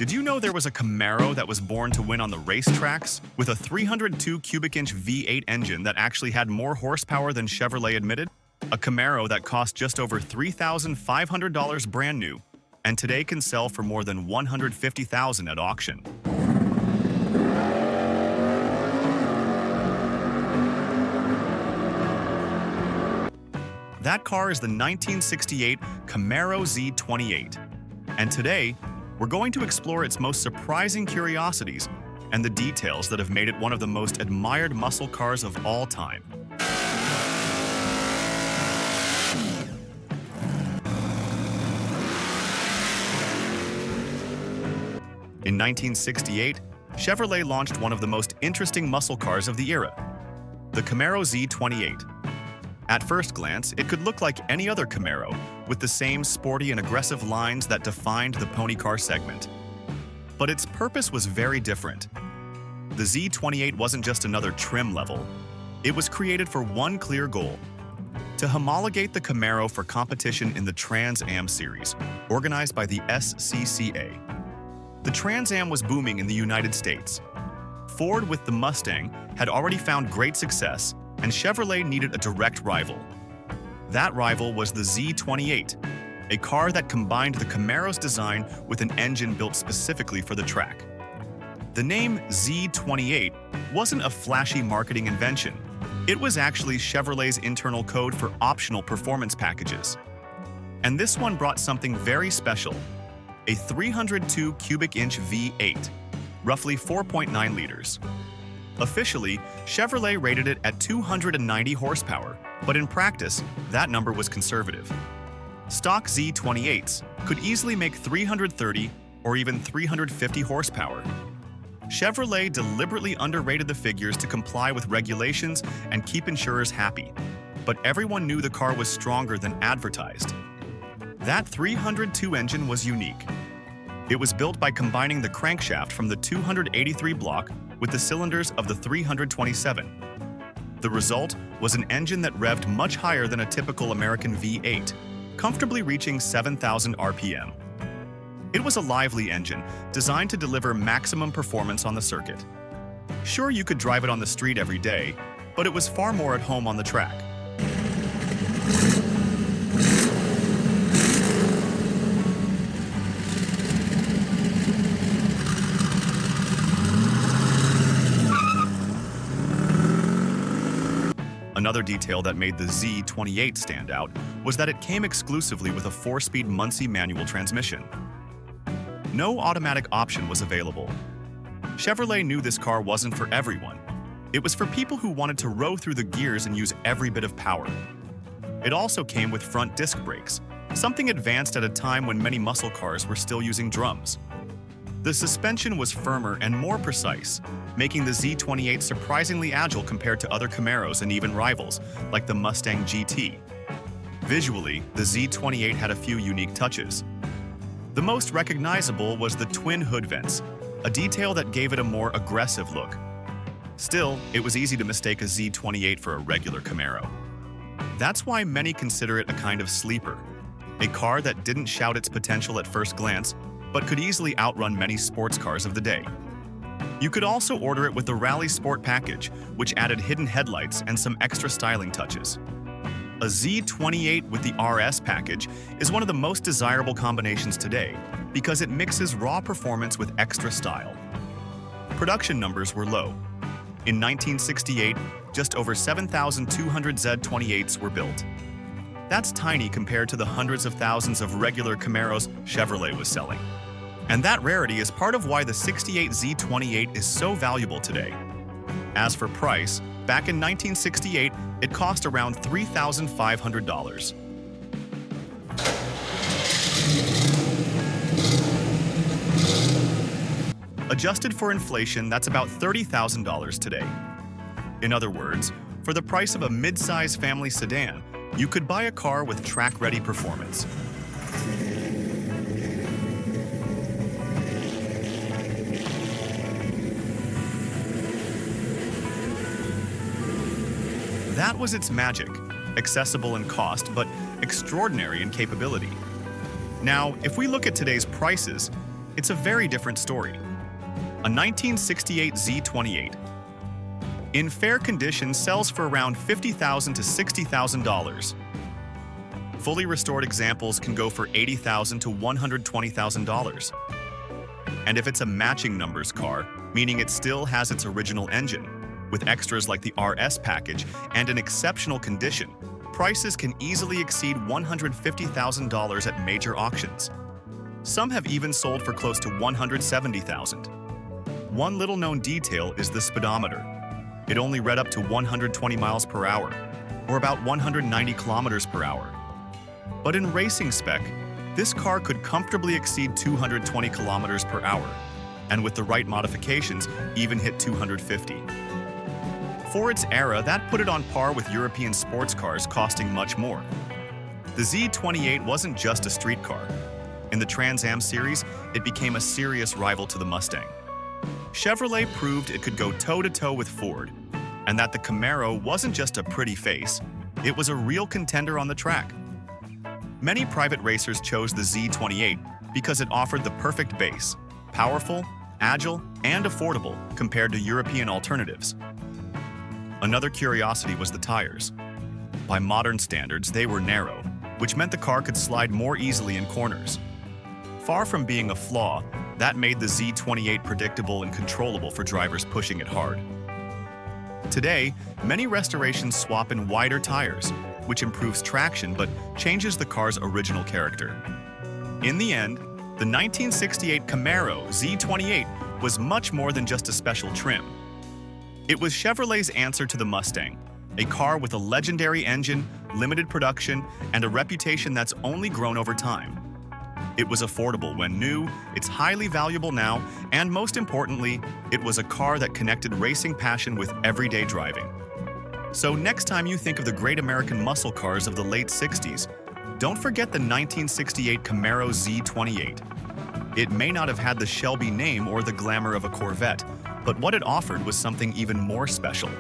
Did you know there was a Camaro that was born to win on the racetracks? With a 302 cubic inch V8 engine that actually had more horsepower than Chevrolet admitted? A Camaro that cost just over $3,500 brand new, and today can sell for more than $150,000 at auction. That car is the 1968 Camaro Z28. And today, we're going to explore its most surprising curiosities and the details that have made it one of the most admired muscle cars of all time. In 1968, Chevrolet launched one of the most interesting muscle cars of the era, the Camaro Z28. At first glance, it could look like any other Camaro, with the same sporty and aggressive lines that defined the pony car segment. But its purpose was very different. The Z28 wasn't just another trim level. It was created for one clear goal: to homologate the Camaro for competition in the Trans Am series, organized by the SCCA. The Trans Am was booming in the United States. Ford with the Mustang had already found great success, and Chevrolet needed a direct rival. That rival was the Z28, a car that combined the Camaro's design with an engine built specifically for the track. The name Z28 wasn't a flashy marketing invention. It was actually Chevrolet's internal code for optional performance packages. And this one brought something very special: a 302 cubic inch V8, roughly 4.9 liters. Officially, Chevrolet rated it at 290 horsepower, but in practice, that number was conservative. Stock Z28s could easily make 330 or even 350 horsepower. Chevrolet deliberately underrated the figures to comply with regulations and keep insurers happy, but everyone knew the car was stronger than advertised. That 302 engine was unique. It was built by combining the crankshaft from the 283 block with the cylinders of the 327. The result was an engine that revved much higher than a typical American V8, comfortably reaching 7,000 RPM. It was a lively engine designed to deliver maximum performance on the circuit. Sure, you could drive it on the street every day, but it was far more at home on the track. Another detail that made the Z28 stand out was that it came exclusively with a 4-speed Muncie manual transmission. No automatic option was available. Chevrolet knew this car wasn't for everyone. It was for people who wanted to row through the gears and use every bit of power. It also came with front disc brakes, something advanced at a time when many muscle cars were still using drums. The suspension was firmer and more precise, making the Z28 surprisingly agile compared to other Camaros and even rivals, like the Mustang GT. Visually, the Z28 had a few unique touches. The most recognizable was the twin hood vents, a detail that gave it a more aggressive look. Still, it was easy to mistake a Z28 for a regular Camaro. That's why many consider it a kind of sleeper, a car that didn't shout its potential at first glance, but could easily outrun many sports cars of the day. You could also order it with the Rally Sport package, which added hidden headlights and some extra styling touches. A Z28 with the RS package is one of the most desirable combinations today because it mixes raw performance with extra style. Production numbers were low. In 1968, just over 7,200 Z28s were built. That's tiny compared to the hundreds of thousands of regular Camaros Chevrolet was selling. And that rarity is part of why the 68 Z28 is so valuable today. As for price, back in 1968, it cost around $3,500. Adjusted for inflation, that's about $30,000 today. In other words, for the price of a mid-size family sedan, you could buy a car with track-ready performance. That was its magic, accessible in cost, but extraordinary in capability. Now, if we look at today's prices, it's a very different story. A 1968 Z28. In fair condition, sells for around $50,000 to $60,000. Fully restored examples can go for $80,000 to $120,000. And if it's a matching numbers car, meaning it still has its original engine, with extras like the RS package and in exceptional condition, prices can easily exceed $150,000 at major auctions. Some have even sold for close to $170,000. One little-known detail is the speedometer. It only read up to 120 miles per hour, or about 190 kilometers per hour. But in racing spec, this car could comfortably exceed 220 kilometers per hour, and with the right modifications, even hit 250. For its era, that put it on par with European sports cars costing much more. The Z28 wasn't just a street car. In the Trans Am series, it became a serious rival to the Mustang. Chevrolet proved it could go toe-to-toe with Ford, and that the Camaro wasn't just a pretty face, it was a real contender on the track. Many private racers chose the Z28 because it offered the perfect base, powerful, agile, and affordable compared to European alternatives. Another curiosity was the tires. By modern standards, they were narrow, which meant the car could slide more easily in corners. Far from being a flaw, that made the Z28 predictable and controllable for drivers pushing it hard. Today, many restorations swap in wider tires, which improves traction but changes the car's original character. In the end, the 1968 Camaro Z28 was much more than just a special trim. It was Chevrolet's answer to the Mustang, a car with a legendary engine, limited production, and a reputation that's only grown over time. It was affordable when new, it's highly valuable now, and most importantly, it was a car that connected racing passion with everyday driving. So next time you think of the great American muscle cars of the late 60s, don't forget the 1968 Camaro Z28. It may not have had the Shelby name or the glamour of a Corvette, but what it offered was something even more special.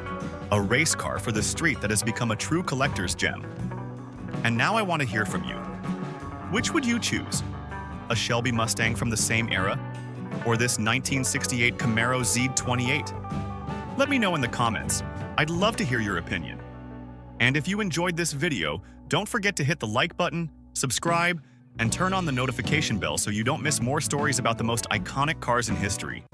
A race car for the street that has become a true collector's gem. And now I want to hear from you. Which would you choose? A Shelby Mustang from the same era? Or this 1968 Camaro Z28? Let me know in the comments. I'd love to hear your opinion. And if you enjoyed this video, don't forget to hit the like button, subscribe, and turn on the notification bell so you don't miss more stories about the most iconic cars in history.